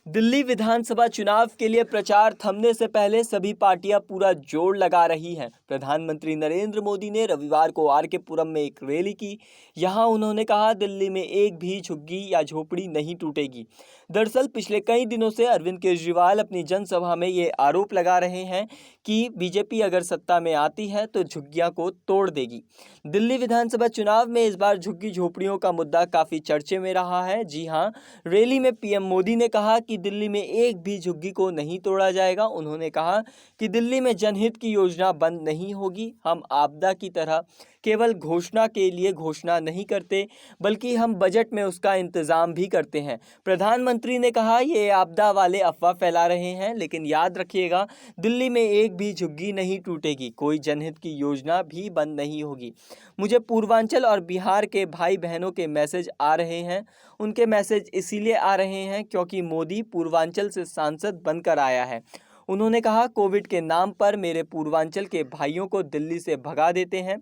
दिल्ली विधानसभा चुनाव के लिए प्रचार थमने से पहले सभी पार्टियां पूरा जोर लगा रही हैं। प्रधानमंत्री नरेंद्र मोदी ने रविवार को आरके पुरम में एक रैली की। यहां उन्होंने कहा, दिल्ली में एक भी झुग्गी या झोपड़ी नहीं टूटेगी। दरअसल पिछले कई दिनों से अरविंद केजरीवाल अपनी जनसभा में ये आरोप लगा रहे हैं कि बीजेपी अगर सत्ता में आती है तो झुग्गियां को तोड़ देगी। दिल्ली विधानसभा चुनाव में इस बार झुग्गी झोपड़ियों का मुद्दा काफी चर्चे में रहा है। जी हां, रैली में पीएम मोदी ने कहा कि दिल्ली में एक भी झुग्गी को नहीं तोड़ा जाएगा। उन्होंने कहा कि दिल्ली में जनहित की योजना बंद नहीं होगी। हम आपदा की तरह केवल घोषणा के लिए घोषणा नहीं करते, बल्कि हम बजट में उसका इंतजाम भी करते हैं। प्रधानमंत्री ने कहा, ये आपदा वाले अफवाह फैला रहे हैं, लेकिन याद रखिएगा, दिल्ली में एक भी झुग्गी नहीं टूटेगी, कोई जनहित की योजना भी बंद नहीं होगी। मुझे पूर्वांचल और बिहार के भाई बहनों के मैसेज आ रहे हैं। उनके मैसेज इसीलिए आ रहे हैं क्योंकि मोदी पूर्वांचल से सांसद बनकर आया है। उन्होंने कहा, कोविड के नाम पर मेरे पूर्वांचल के भाइयों को दिल्ली से भगा देते हैं।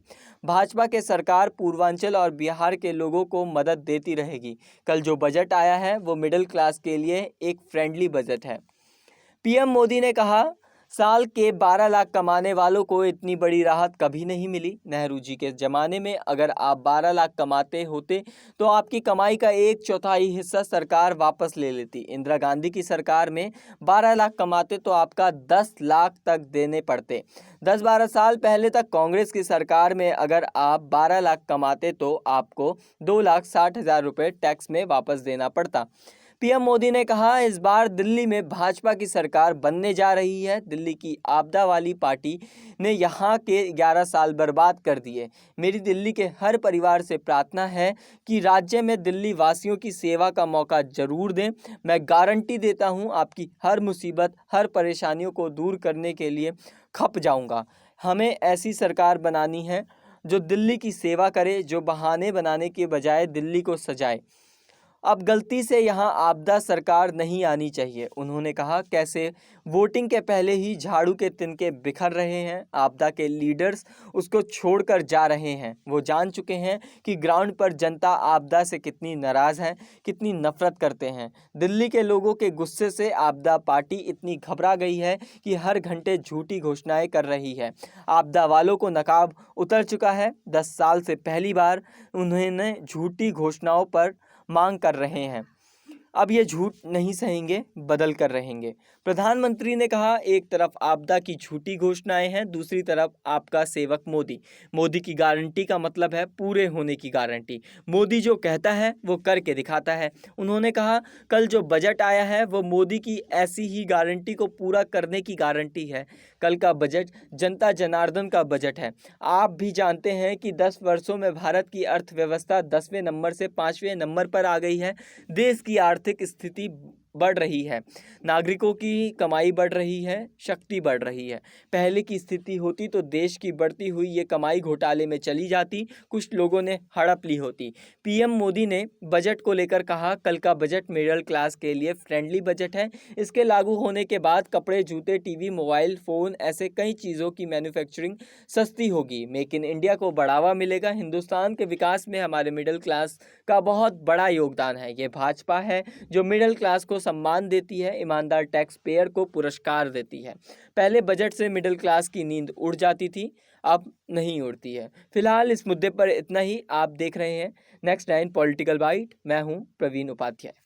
भाजपा के सरकार पूर्वांचल और बिहार के लोगों को मदद देती रहेगी। कल जो बजट आया है वो मिडिल क्लास के लिए एक फ्रेंडली बजट है। पीएम मोदी ने कहा, साल के 12 लाख कमाने वालों को इतनी बड़ी राहत कभी नहीं मिली। नेहरू जी के ज़माने में अगर आप 12 लाख कमाते होते तो आपकी कमाई का 1/4 हिस्सा सरकार वापस ले लेती। इंदिरा गांधी की सरकार में 12 लाख कमाते तो आपका 10 लाख तक देने पड़ते। 10-12 साल पहले तक कांग्रेस की सरकार में अगर आप 12 लाख कमाते तो आपको 2,60,000 रुपये टैक्स में वापस देना पड़ता। पीएम मोदी ने कहा, इस बार दिल्ली में भाजपा की सरकार बनने जा रही है। दिल्ली की आपदा वाली पार्टी ने यहाँ के 11 साल बर्बाद कर दिए। मेरी दिल्ली के हर परिवार से प्रार्थना है कि राज्य में दिल्ली वासियों की सेवा का मौका जरूर दें। मैं गारंटी देता हूँ, आपकी हर मुसीबत, हर परेशानियों को दूर करने के लिए खप जाऊँगा। हमें ऐसी सरकार बनानी है जो दिल्ली की सेवा करे, जो बहाने बनाने के बजाय दिल्ली को सजाए। अब गलती से यहाँ आपदा सरकार नहीं आनी चाहिए। उन्होंने कहा, कैसे वोटिंग के पहले ही झाड़ू के तिनके बिखर रहे हैं। आपदा के लीडर्स उसको छोड़कर जा रहे हैं। वो जान चुके हैं कि ग्राउंड पर जनता आपदा से कितनी नाराज़ है, कितनी नफरत करते हैं। दिल्ली के लोगों के गुस्से से आपदा पार्टी इतनी घबरा गई है कि हर घंटे झूठी घोषणाएं कर रही है। आपदा वालों को नकाब उतर चुका है। 10 साल से पहली बार उन्होंने झूठी घोषणाओं पर मांग कर रहे हैं। अब ये झूठ नहीं सहेंगे, बदल कर रहेंगे। प्रधानमंत्री ने कहा, एक तरफ आपदा की झूठी घोषणाएं हैं, दूसरी तरफ आपका सेवक मोदी। मोदी की गारंटी का मतलब है पूरे होने की गारंटी। मोदी जो कहता है वो करके दिखाता है। उन्होंने कहा, कल जो बजट आया है वो मोदी की ऐसी ही गारंटी को पूरा करने की गारंटी है। कल का बजट जनता जनार्दन का बजट है। आप भी जानते हैं कि 10 वर्षों में भारत की अर्थव्यवस्था 10वें नंबर से 5वें नंबर पर आ गई है। देश की आर्थिक स्थिति बढ़ रही है, नागरिकों की कमाई बढ़ रही है, शक्ति बढ़ रही है। पहले की स्थिति होती तो देश की बढ़ती हुई ये कमाई घोटाले में चली जाती, कुछ लोगों ने हड़प ली होती। पीएम मोदी ने बजट को लेकर कहा, कल का बजट मिडिल क्लास के लिए फ्रेंडली बजट है। इसके लागू होने के बाद कपड़े, जूते, टीवी, मोबाइल फ़ोन ऐसे कई चीज़ों की मैन्युफैक्चरिंग सस्ती होगी। मेक इन इंडिया को बढ़ावा मिलेगा। हिंदुस्तान के विकास में हमारे मिडिल क्लास का बहुत बड़ा योगदान है। ये भाजपा है जो मिडिल क्लास को सम्मान देती है, ईमानदार टैक्स पेयर को पुरस्कार देती है। पहले बजट से मिडिल क्लास की नींद उड़ जाती थी, अब नहीं उड़ती है। फिलहाल इस मुद्दे पर इतना ही। आप देख रहे हैं नेक्स्ट 9 पॉलिटिकल बाइट। मैं हूं प्रवीण उपाध्याय।